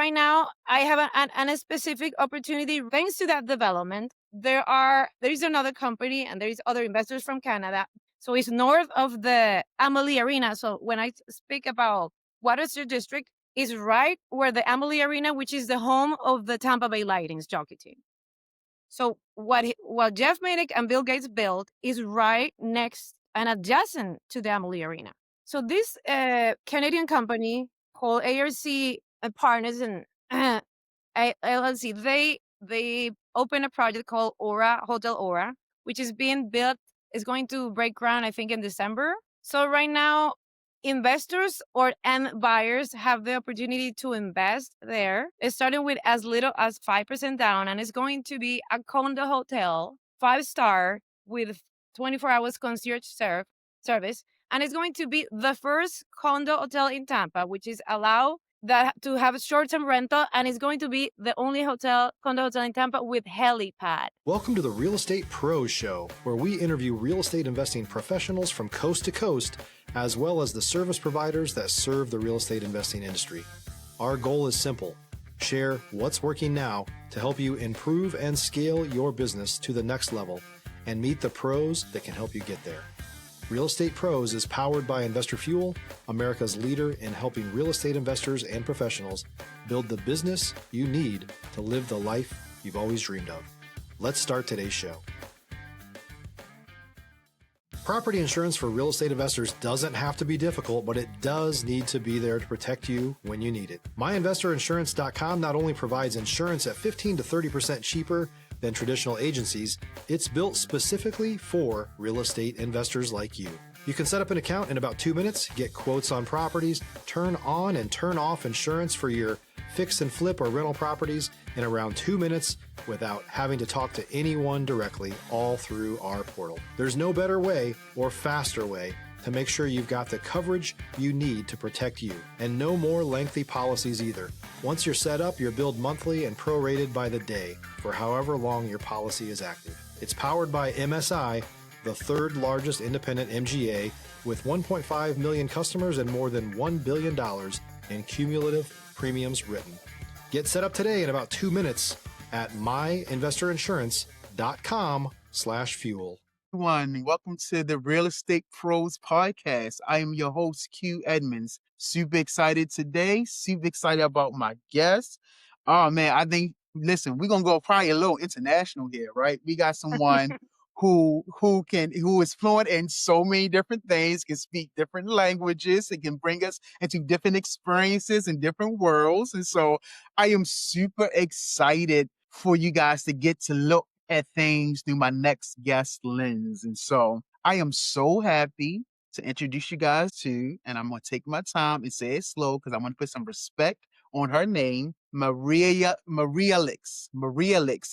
right now, I have a specific opportunity. Thanks to that development, there is another company and there is other investors from Canada. So it's north of the Amalie Arena. So when I speak about Water District, is right where the Amalie Arena, which is the home of the Tampa Bay Lightning's jockey team. So what Jeff Manick and Bill Gates built is right next and adjacent to the Amalie Arena. So this Canadian company called ARC Partners and LLC, they opened a project called Hotel Aura, which is being built. Is going to break ground, I think, in December. So right now, investors and buyers have the opportunity to invest there. It's starting with as little as 5% down, and it's going to be a Condo-Hotel, 5-star with 24 hours concierge service. And it's going to be the first Condo-Hotel in Tampa, which is allowed to have a short-term rental, and it's going to be the only Condo-Hotel in Tampa with Helipad. Welcome to the Real Estate Pros Show, where we interview real estate investing professionals from coast to coast, as well as the service providers that serve the real estate investing industry. Our goal is simple: share what's working now to help you improve and scale your business to the next level and meet the pros that can help you get there. Real Estate Pros is powered by Investor Fuel, America's leader in helping real estate investors and professionals build the business you need to live the life you've always dreamed of. Let's start today's show. Property insurance for real estate investors doesn't have to be difficult, but it does need to be there to protect you when you need it. MyInvestorInsurance.com not only provides insurance at 15 to 30% cheaper than traditional agencies, it's built specifically for real estate investors like you. You can set up an account in about 2 minutes, get quotes on properties, turn on and turn off insurance for your fix and flip or rental properties in around 2 minutes without having to talk to anyone directly, all through our portal. There's no better way or faster way to make sure you've got the coverage you need to protect you, and no more lengthy policies either. Once you're set up, you're billed monthly and prorated by the day for however long your policy is active. It's powered by MSI, the third largest independent MGA, with 1.5 million customers and more than $1 billion in cumulative premiums written. Get set up today in about 2 minutes at myinvestorinsurance.com/fuel. Everyone, welcome to the Real Estate Pros Podcast. I am your host, Q Edmonds. Super excited today. Super excited about my guest. Oh man, I think, listen, we're gonna go probably a little international here, right? We got someone who is fluent in so many different things, can speak different languages, it can bring us into different experiences and different worlds. And so I am super excited for you guys to get to look at things through my next guest lens. And so I am so happy to introduce you guys to, and I'm going to take my time and say it slow because I want to put some respect on her name, Marielix.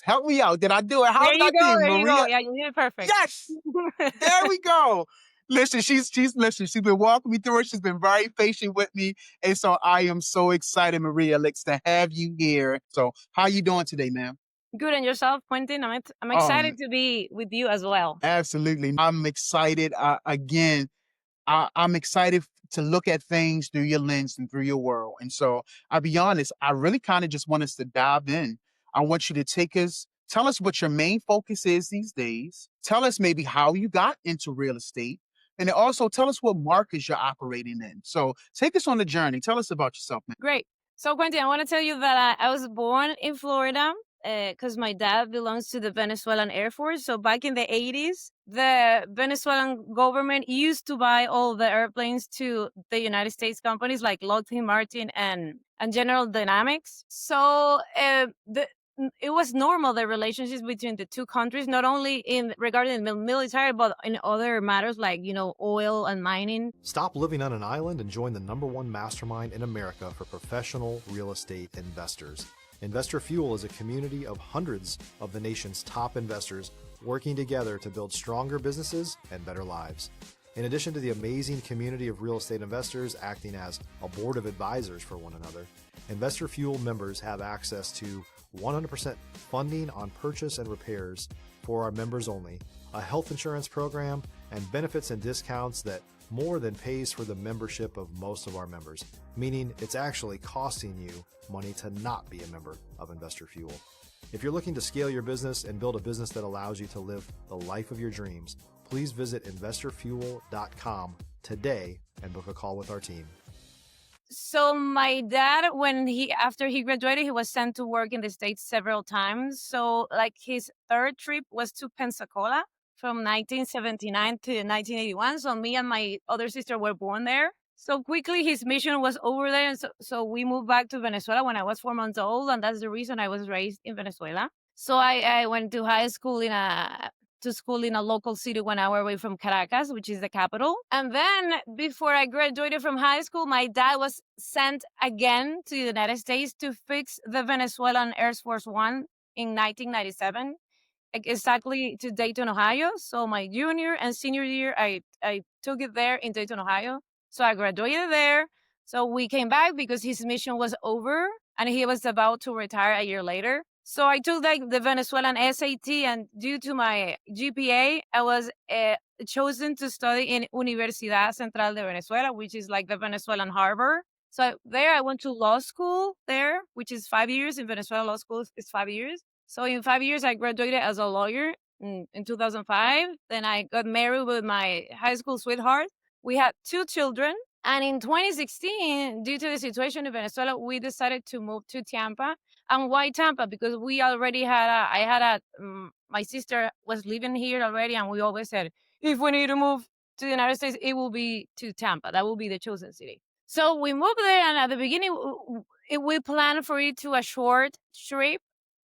Help me out. Did I do it? How did I do it? There you go. Yeah, you did it perfect. Yes. There we go. Listen, she's been walking me through it. She's been very patient with me. And so I am so excited, Marielix, to have you here. So how you doing today, ma'am? Good. And yourself, Quentin? I'm excited to be with you as well. Absolutely. I'm excited. I'm excited to look at things through your lens and through your world. And so I'll be honest, I really kind of just want us to dive in. I want you to tell us what your main focus is these days. Tell us maybe how you got into real estate. And then also tell us what markets you're operating in. So take us on the journey. Tell us about yourself, man. Great. So, Quentin, I want to tell you that I was born in Florida because my dad belongs to the Venezuelan Air Force. So back in the 80s, the Venezuelan government used to buy all the airplanes to the United States companies like Lockheed Martin and General Dynamics. So it was normal, the relationships between the two countries, not only regarding the military, but in other matters like, oil and mining. Stop living on an island and join the #1 mastermind in America for professional real estate investors. Investor Fuel is a community of hundreds of the nation's top investors working together to build stronger businesses and better lives. In addition to the amazing community of real estate investors acting as a board of advisors for one another, Investor Fuel members have access to 100% funding on purchase and repairs for our members only, a health insurance program, and benefits and discounts that more than pays for the membership of most of our members, meaning it's actually costing you money to not be a member of Investor Fuel. If you're looking to scale your business and build a business that allows you to live the life of your dreams, please visit investorfuel.com today and book a call with our team. So my dad, after he graduated, he was sent to work in the States several times. So like his third trip was to Pensacola from 1979 to 1981. So me and my other sister were born there. So quickly his mission was over there. And so we moved back to Venezuela when I was 4 months old. And that's the reason I was raised in Venezuela. So I went to high school in a local city 1 hour away from Caracas, which is the capital. And then before I graduated from high school, my dad was sent again to the United States to fix the Venezuelan Air Force One in 1997, exactly to Dayton, Ohio. So my junior and senior year, I took it there in Dayton, Ohio. So I graduated there. So we came back because his mission was over and he was about to retire a year later. So I took the Venezuelan SAT, and due to my GPA, I was chosen to study in Universidad Central de Venezuela, which is like the Venezuelan Harvard. So there I went to law school there, which is 5 years. In Venezuela, law school is 5 years. So in 5 years, I graduated as a lawyer in 2005. Then I got married with my high school sweetheart. We had 2 children. And in 2016, due to the situation in Venezuela, we decided to move to Tampa. And why Tampa? Because we already my sister was living here already. And we always said, if we need to move to the United States, it will be to Tampa. That will be the chosen city. So we moved there. And at the beginning, we planned for it to a short trip.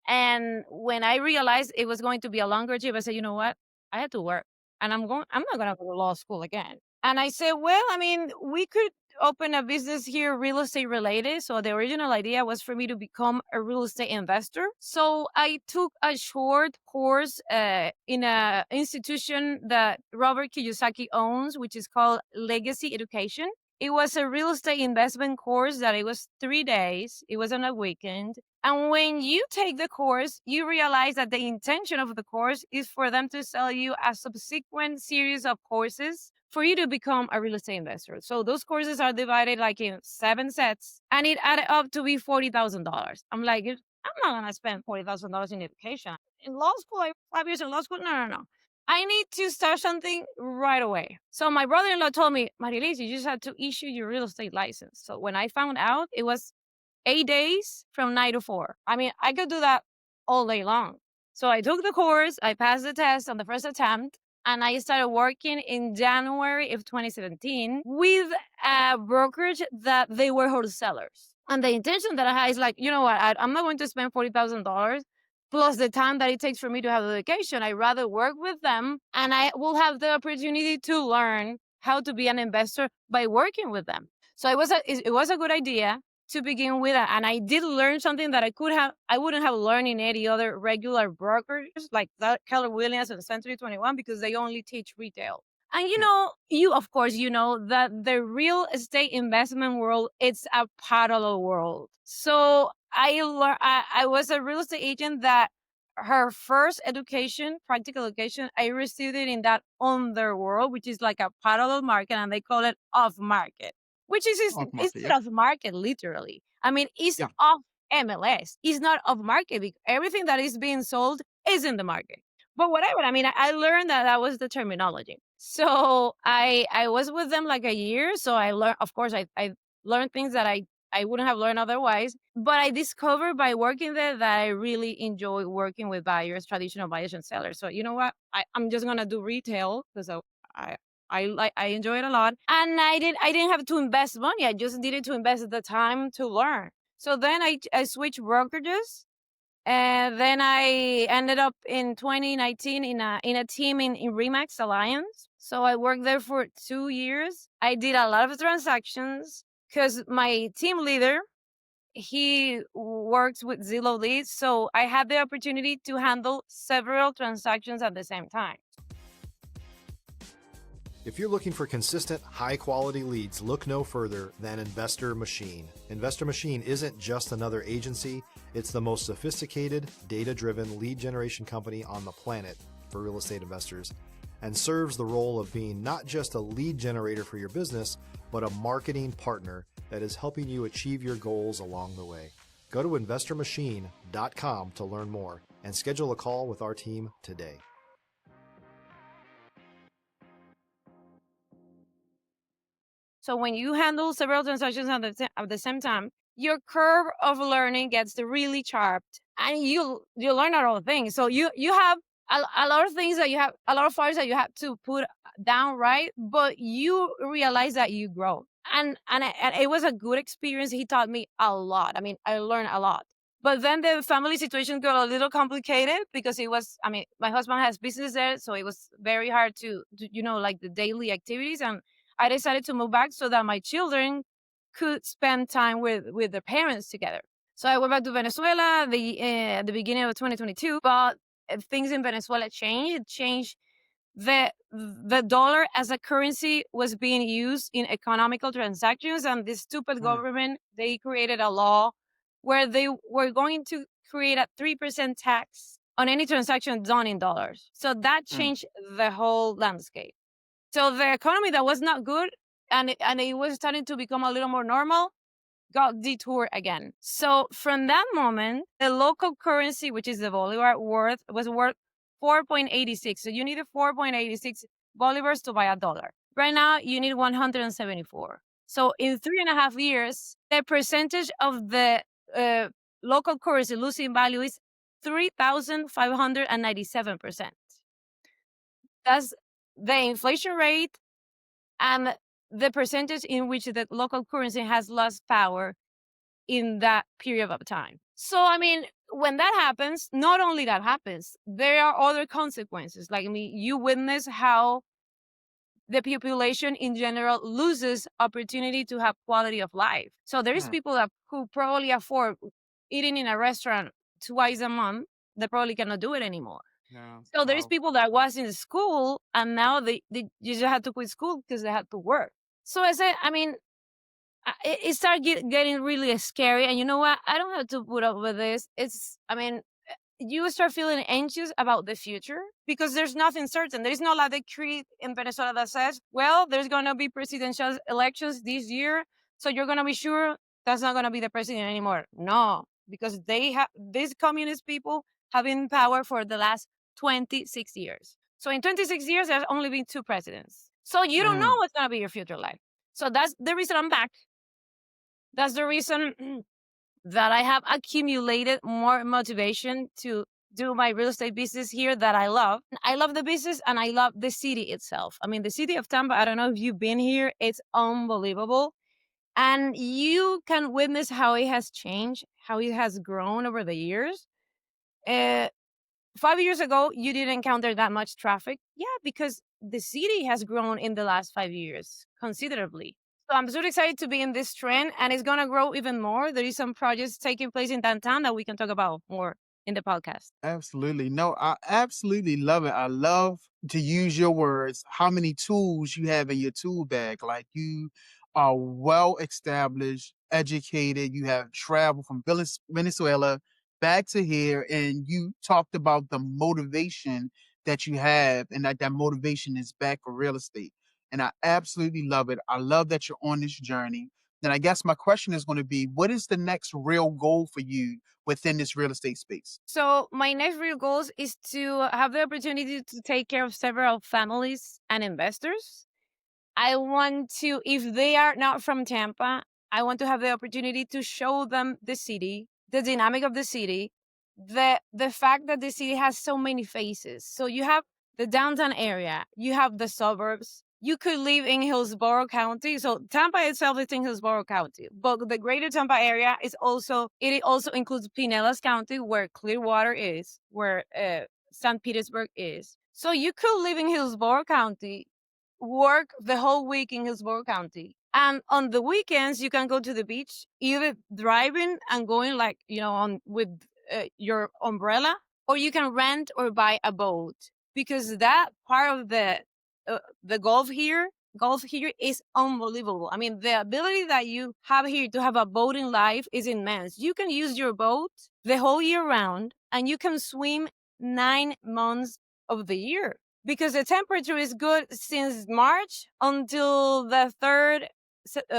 And when I realized it was going to be a longer trip, I said, you know what? I had to work. And I'm not going to go to law school again. And I said, well, I mean, we could open a business here, real estate related. So the original idea was for me to become a real estate investor. So I took a short course in an institution that Robert Kiyosaki owns, which is called Legacy Education. It was a real estate investment course that it was 3 days. It was on a weekend. And when you take the course, you realize that the intention of the course is for them to sell you a subsequent series of courses for you to become a real estate investor. So those courses are divided like in 7 sets, and it added up to be $40,000. I'm like, I'm not going to spend $40,000 in education. In law school, like 5 years in law school? No. I need to start something right away. So my brother-in-law told me, Marielix, you just have to issue your real estate license. So when I found out, it was 8 days from 9 to 4. I mean, I could do that all day long. So I took the course, I passed the test on the first attempt, and I started working in January of 2017 with a brokerage that they were wholesalers. And the intention that I had is like, you know what, I'm not going to spend $40,000 plus the time that it takes for me to have the education. I'd rather work with them, and I will have the opportunity to learn how to be an investor by working with them. So it was a good idea to begin with, and I did learn something that I wouldn't have learned in any other regular brokers like that Keller Williams and Century 21, because they only teach retail. And of course, that the real estate investment world, it's a parallel world. So I was a real estate agent that her first education, practical education, I received it in that underworld, which is like a parallel market, and they call it off market, which is Off it's market, not yeah. off market literally. I mean, it's Yeah. off MLS. It's not off market because everything that is being sold is in the market. But whatever. I mean, I learned that was the terminology. So I was with them like a year. So I learned, of course, I learned things that I wouldn't have learned otherwise. But I discovered by working there that I really enjoy working with buyers, traditional buyers and sellers. So you know what? I'm just gonna do retail because I enjoy it a lot. And I didn't have to invest money. I just needed to invest the time to learn. So then I switched brokerages. And then I ended up in 2019 in a team in Remax Alliance. So I worked there for 2 years. I did a lot of transactions because my team leader, he works with Zillow Leads. So I had the opportunity to handle several transactions at the same time. If you're looking for consistent, high-quality leads, look no further than Investor Machine. Investor Machine isn't just another agency, it's the most sophisticated, data-driven lead generation company on the planet for real estate investors. and serves the role of being not just a lead generator for your business, but a marketing partner that is helping you achieve your goals along the way. Go to investormachine.com to learn more and schedule a call with our team today. So when you handle several transactions at the same time, your curve of learning gets really sharp, and you learn a lot of things. So you have a lot of things that you have, a lot of fires that you have to put down, right? But you realize that you grow, and it was a good experience. He taught me a lot. I mean, I learned a lot. But then the family situation got a little complicated because it was, I mean, my husband has business there, so it was very hard to like the daily activities. And I decided to move back so that my children could spend time with their parents together. So I went back to Venezuela at the beginning of 2022, but things in Venezuela changed. It changed. The dollar as a currency was being used in economical transactions, and this stupid government, they created a law where they were going to create a 3% tax on any transaction done in dollars. So that changed the whole landscape. So the economy that was not good and it was starting to become a little more normal got detoured again. So from that moment, the local currency, which is the bolivar, was worth 4.86. So you needed 4.86 bolivars to buy a dollar. Right now, you need 174. So in 3.5 years, the percentage of the local currency losing value is 3,597%. That's the inflation rate and the percentage in which the local currency has lost power in that period of time. So, I mean, when that happens, not only that happens, there are other consequences. Like, I mean, you witness how the population in general loses opportunity to have quality of life. So there's people who probably afford eating in a restaurant twice a month. They probably cannot do it anymore. So there's people that was in school and now they just had to quit school because they had to work. So I mean, it started getting really scary. And you know what? I don't have to put up with this. You start feeling anxious about the future because there's nothing certain. There's no like decree in Venezuela that says, well, there's going to be presidential elections this year, so you're going to be sure that's not going to be the president anymore. No, because these communist people have been in power for the last 26 years. So in 26 years, there's only been 2 presidents. So you don't know what's going to be your future life. So that's the reason I'm back. That's the reason that I have accumulated more motivation to do my real estate business here that I love. I love the business and I love the city itself. I mean, the city of Tampa, I don't know if you've been here, it's unbelievable. And you can witness how it has changed, how it has grown over the years. 5 years ago, you didn't encounter that much traffic. Yeah, because the city has grown in the last 5 years considerably. So I'm super excited to be in this trend, and it's going to grow even more. There is some projects taking place in downtown that we can talk about more in the podcast. Absolutely. No, I absolutely love it. I love to use your words, how many tools you have in your tool bag. Like you are well established, educated, you have traveled from Venezuela back to here, and you talked about the motivation that you have, and that motivation is back for real estate. And I absolutely love it. I love that you're on this journey. Then I guess my question is going to be, what is the next real goal for you within this real estate space? So my next real goals is to have the opportunity to take care of several families and investors. I want to, if they are not from Tampa, I want to have the opportunity to show them the city, the dynamic of the city, the fact that the city has so many faces. So you have the downtown area, you have the suburbs. You could live in Hillsborough County. So Tampa itself is in Hillsborough County, but the greater Tampa area it also includes Pinellas County, where Clearwater is, where St. Petersburg is. So you could live in Hillsborough County, work the whole week in Hillsborough County. And on the weekends, you can go to the beach, either driving and going with your umbrella, or you can rent or buy a boat, because that part of the golf here is unbelievable. I mean, the ability that you have here to have a boating life is immense. You can use your boat the whole year round, and you can swim 9 months of the year. because the temperature is good since March until the third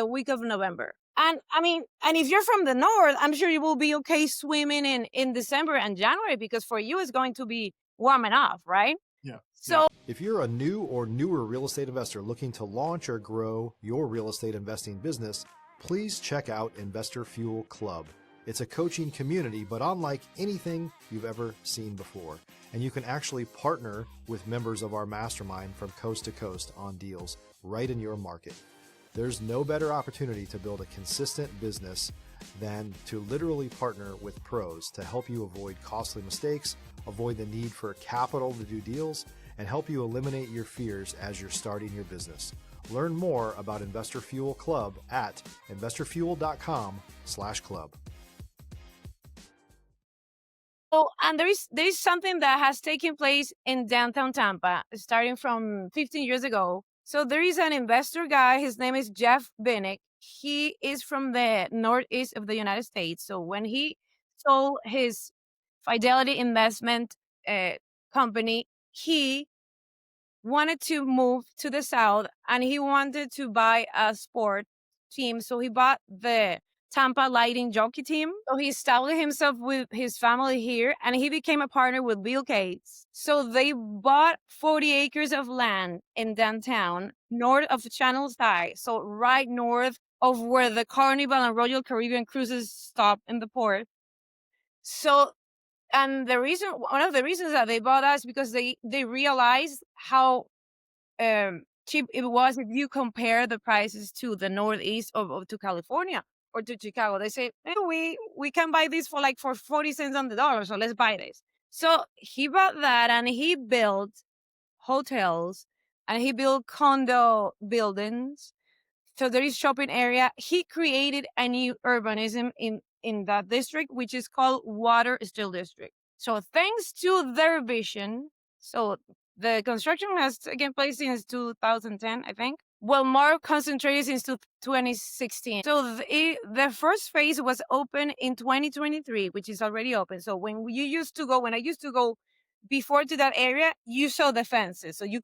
week of November. And I mean, and if you're from the north, I'm sure you will be okay swimming in December and January, because for you it's going to be warm enough, right? Yeah. So If you're a new or newer real estate investor looking to launch or grow your real estate investing business, please check out Investor Fuel Club. It's a coaching community, but unlike anything you've ever seen before. And you can actually partner with members of our mastermind from coast to coast on deals right in your market. There's no better opportunity to build a consistent business than to literally partner with pros to help you avoid costly mistakes, avoid the need for capital to do deals, and help you eliminate your fears as you're starting your business. Learn more about Investor Fuel Club at investorfuel.com/club. Oh, and there is something that has taken place in downtown Tampa starting from 15 years ago. So there is an investor guy. His name is Jeff Binnick. He is from the northeast of the United States. So when he sold his Fidelity investment company, he wanted to move to the south and he wanted to buy a sport team. So he bought the Tampa Lightning jockey team. So he established himself with his family here and he became a partner with Bill Gates. So they bought 40 acres of land in downtown, north of Channel Side. So right north of where the Carnival and Royal Caribbean cruises stop in the port. So, and one of the reasons that they bought us because they realized how cheap it was if you compare the prices to the northeast of to California or to Chicago. They say, hey, we can buy this for 40 cents on the dollar, so let's buy this. So he bought that and he built hotels and he built condo buildings. So there is shopping area. He created a new urbanism in that district, which is called Water Still District. So thanks to their vision, so the construction has taken place since 2010, I think. Well, more concentrated since 2016. So the first phase was open in 2023, which is already open. So when I used to go before to that area, you saw the fences. So you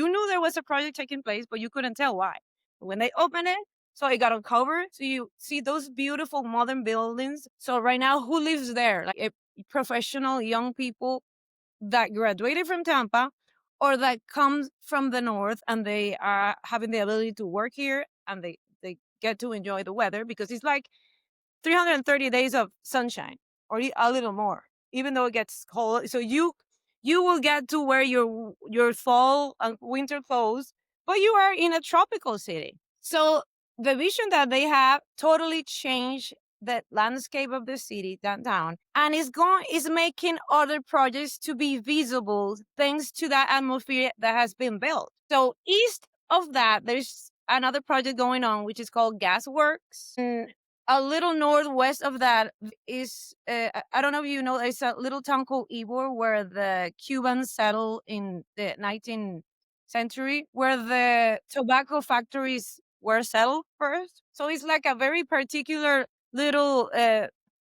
knew there was a project taking place, but you couldn't tell why. When they opened it, so it got uncovered. So you see those beautiful modern buildings. So right now, who lives there? Like professional young people that graduated from Tampa or that comes from the north and they are having the ability to work here and they get to enjoy the weather because it's like 330 days of sunshine or a little more, even though it gets cold. So you will get to wear your fall and winter clothes, but you are in a tropical city. So the vision that they have totally changed the landscape of the city downtown and is making other projects to be visible thanks to that atmosphere that has been built. So east of that, there's another project going on, which is called Gasworks. And a little northwest of that is, I don't know if you know, it's a little town called Ybor where the Cubans settled in the 19th century, where the tobacco factories were settled first. So it's like a very particular little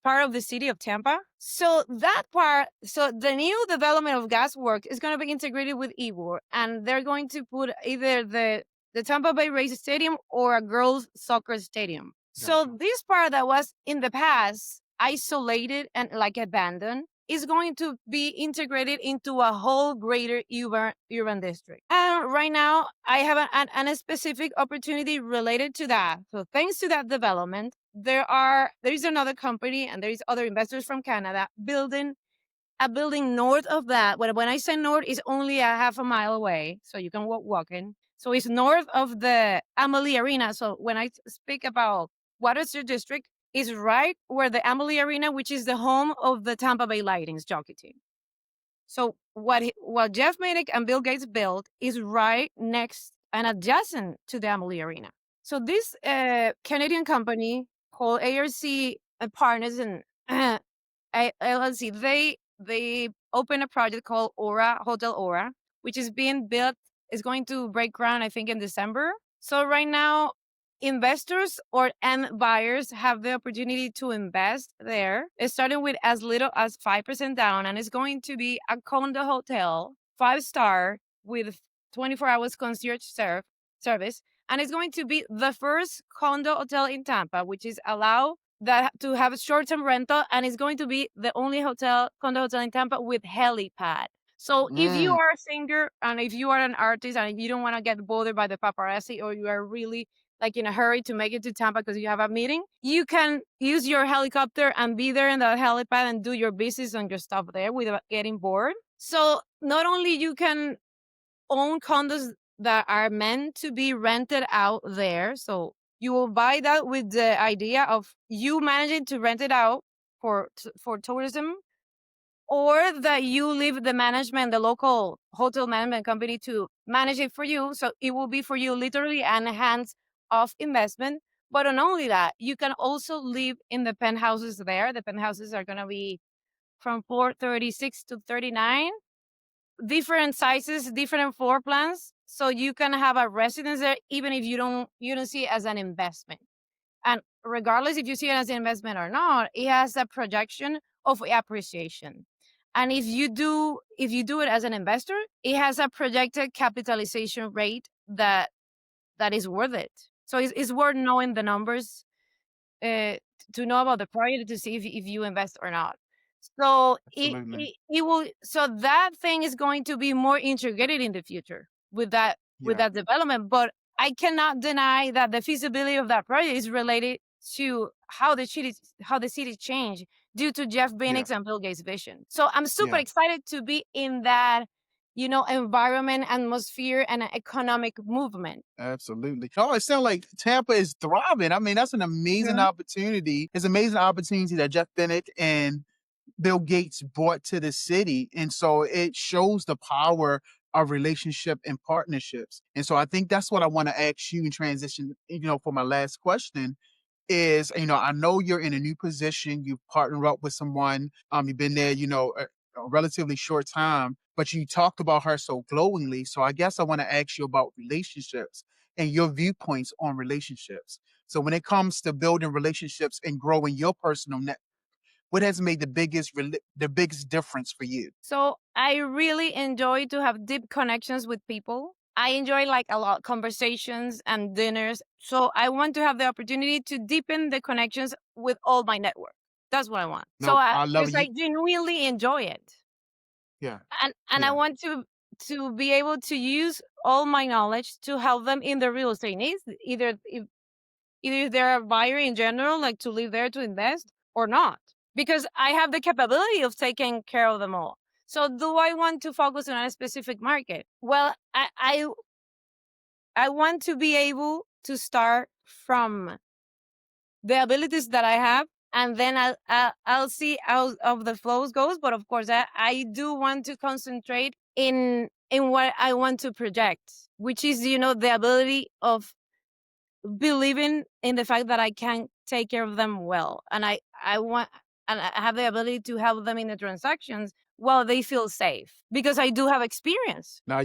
part of the city of Tampa. So that part, so the new development of Gasworks is going to be integrated with Ybor, and they're going to put either the Tampa Bay Rays Stadium or a girls' soccer stadium. So this part that was in the past isolated and like abandoned is going to be integrated into a whole greater urban district. And right now, I have a specific opportunity related to that. So thanks to that development, there is another company and there is other investors from Canada building a building north of that. When I say north, it's only a half a mile away, so you can walk in. So it's north of the Amalie Arena. So when I speak about Waterstar District, is right where the Amalie Arena, which is the home of the Tampa Bay Lightning's jockey team. So what Jeff Manick and Bill Gates built is right next and adjacent to the Amalie Arena. So this Canadian company called ARC Partners and LLC, they opened a project called Hotel Aura, which is being built, is going to break ground, I think, in December. So right now, investors and buyers have the opportunity to invest there. It's starting with as little as 5% down, and it's going to be a Condo-Hotel, 5-star, with 24 hours concierge service. And it's going to be the first condo hotel in Tampa, which is allowed that to have a short-term rental, and it's going to be the only condo hotel in Tampa with helipad. So if you Mm, are a singer and if you are an artist and you don't want to get bothered by the paparazzi, or you are really like in a hurry to make it to Tampa because you have a meeting, you can use your helicopter and be there in the helipad and do your business and your stuff there without getting bored. So not only you can own condos that are meant to be rented out there. So you will buy that with the idea of you managing to rent it out for tourism, or that you leave the management, the local hotel management company to manage it for you. So it will be for you literally an hands off investment. But not only that, you can also live in the penthouses there. The penthouses are going to be from floor 36 to 39, different sizes, different floor plans. So you can have a residence there, even if you don't see it as an investment. And regardless if you see it as an investment or not, it has a projection of appreciation. And if you do it as an investor, it has a projected capitalization rate that is worth it. So it's worth knowing the numbers, uh, to know about the project, to see if you invest or not. So absolutely. it will. So that thing is going to be more integrated in the future with Yeah, that development. But I cannot deny that the feasibility of that project is related to how the city changed due to Jeff yeah, Bezos and Bill Gates' vision. So I'm super yeah. excited to be in that, environment, atmosphere, and economic movement. Absolutely. Oh, it sounds like Tampa is thriving. I mean, that's an amazing Mhm. opportunity. It's an amazing opportunity that Jeff Bennett and Bill Gates brought to the city. And so it shows the power of relationship and partnerships. And so I think that's what I want to ask you in transition, for my last question is, I know you're in a new position, you've partnered up with someone, you've been there, a relatively short time, but you talked about her so glowingly. So I guess I want to ask you about relationships and your viewpoints on relationships. So when it comes to building relationships and growing your personal net, what has made the biggest difference for you? So I really enjoy to have deep connections with people. I enjoy like a lot conversations and dinners. So I want to have the opportunity to deepen the connections with all my network. That's what I want. So No, I love because you. I genuinely enjoy it, Yeah, and I yeah, want to be able to use all my knowledge to help them in their real estate needs. Either they're a buyer in general, like to live there to invest, or not, because I have the capability of taking care of them all. So, do I want to focus on a specific market? Well, I want to be able to start from the abilities that I have, and then I'll see how of the flows goes. But of course, I do want to concentrate in what I want to project, which is the ability of believing in the fact that I can take care of them well, and I want and I have the ability to help them in the transactions while they feel safe, because I do have experience. now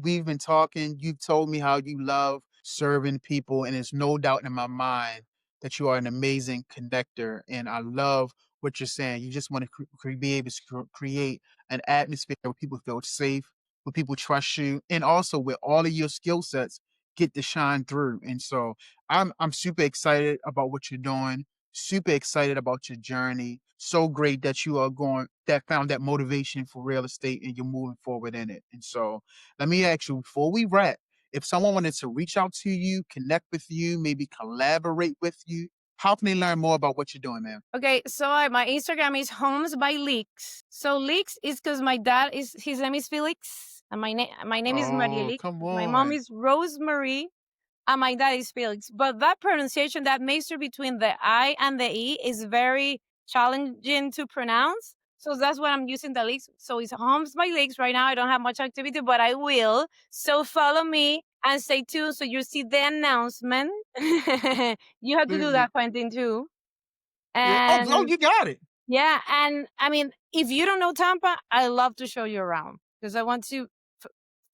we've been talking. You've told me how you love serving people, and there's no doubt in my mind that you are an amazing connector. And I love what you're saying. You just want to be able to create an atmosphere where people feel safe, where people trust you, and also where all of your skill sets get to shine through. And so I'm super excited about what you're doing. Super excited about your journey. So great that you are going that found that motivation for real estate and you're moving forward in it. And so let me ask you before we wrap, if someone wanted to reach out to you, connect with you, maybe collaborate with you, how can they learn more about what you're doing, man? Okay, so my Instagram is homesbyleaks. So leaks is because my dad is his name is Felix, and my name is Oh, Marielix. come My mom on. is Rosemary, and my dad is Felix. But that pronunciation, that mixture between the I and the E, is very challenging to pronounce. So that's why I'm using the leaks. So it's Homes by Leaks. Right now, I don't have much activity, but I will. So follow me and stay tuned so you see the announcement. You have to do Absolutely. that, Quentin, too. Yeah. Oh, And you got it. yeah, and I mean, if you don't know Tampa, I love to show you around, because I want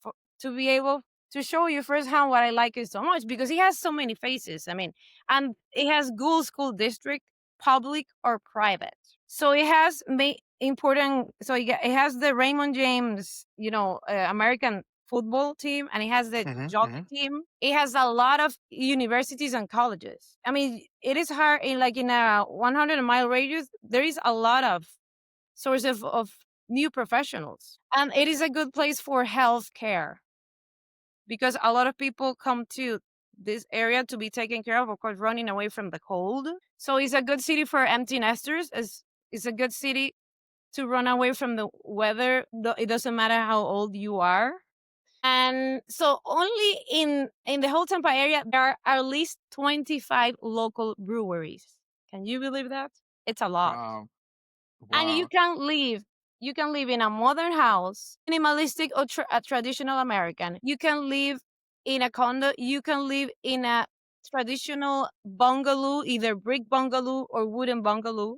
f- to be able to show you firsthand what I like it so much, because it has so many faces. I mean, and it has Gould School District, public or private. So it has important. So it has the Raymond James, American football team and it has the jockey Mm-hmm. team. It has a lot of universities and colleges. I mean, it is hard in a 100-mile radius. There is a lot of source of new professionals, and it is a good place for health care because a lot of people come to this area to be taken care of course, running away from the cold. So it's a good city for empty nesters. It's a good city to run away from the weather. It doesn't matter how old you are. And so only in the whole Tampa area, there are at least 25 local breweries. Can you believe that? It's a lot. Wow. And Wow. you can live in a modern house, minimalistic or a traditional American. You can live in a condo. You can live in a traditional bungalow, either brick bungalow or wooden bungalow.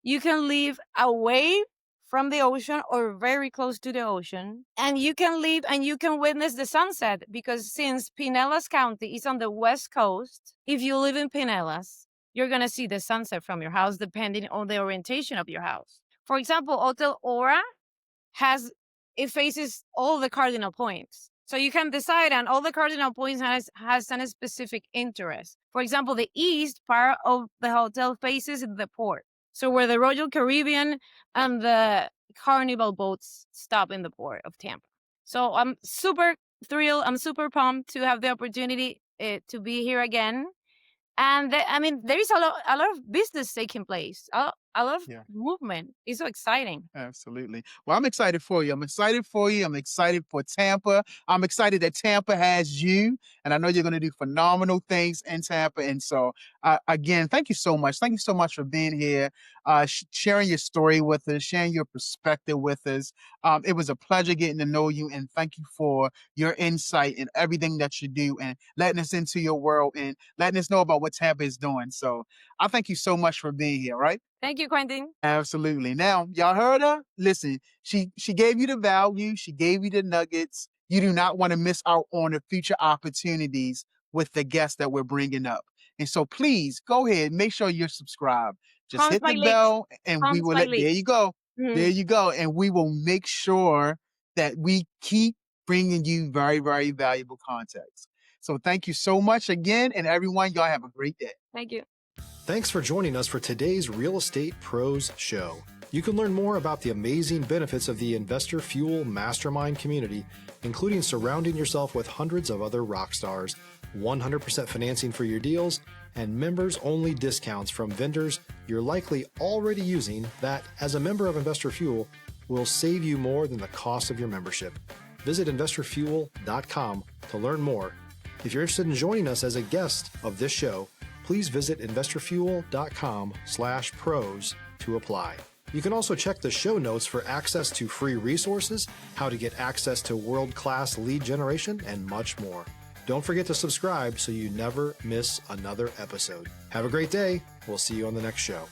You can live away from the ocean or very close to the ocean. And you can live and you can witness the sunset because since Pinellas County is on the west coast, if you live in Pinellas, you're going to see the sunset from your house depending on the orientation of your house. For example, Hotel Aura it faces all the cardinal points. So you can decide and all the cardinal points has a specific interest. For example, the east part of the hotel faces the port. So where the Royal Caribbean and the Carnival boats stop in the port of Tampa. So I'm super thrilled. I'm super pumped to have the opportunity to be here again. And I mean, there is a lot of business taking place, a lot of Yeah. movement. It's so exciting. Absolutely. Well, I'm excited for you. I'm excited for you. I'm excited for Tampa. I'm excited that Tampa has you. And I know you're going to do phenomenal things in Tampa. And so, again, thank you so much. Thank you so much for being here, sharing your story with us, sharing your perspective with us. It was a pleasure getting to know you. And thank you for your insight and everything that you do and letting us into your world and letting us know about what Tampa is doing. So I thank you so much for being here, right? Thank you, Quentin. Absolutely. Now, y'all heard her? Listen, she gave you the value, she gave you the nuggets. You do not want to miss out on the future opportunities with the guests that we're bringing up. And so please go ahead, make sure you're subscribed. Just hit the Homesbyleaks. bell and we will there Homesbyleaks. you go. There Mhm. you go. And we will make sure that we keep bringing you very, very valuable context. So thank you so much again. And everyone, y'all have a great day. Thank you. Thanks for joining us for today's Real Estate Pros Show. You can learn more about the amazing benefits of the Investor Fuel Mastermind community, including surrounding yourself with hundreds of other rock stars, 100% financing for your deals, and members-only discounts from vendors you're likely already using that, as a member of Investor Fuel, will save you more than the cost of your membership. Visit investorfuel.com to learn more. If you're interested in joining us as a guest of this show, please visit investorfuel.com/pros to apply. You can also check the show notes for access to free resources, how to get access to world-class lead generation, and much more. Don't forget to subscribe so you never miss another episode. Have a great day. We'll see you on the next show.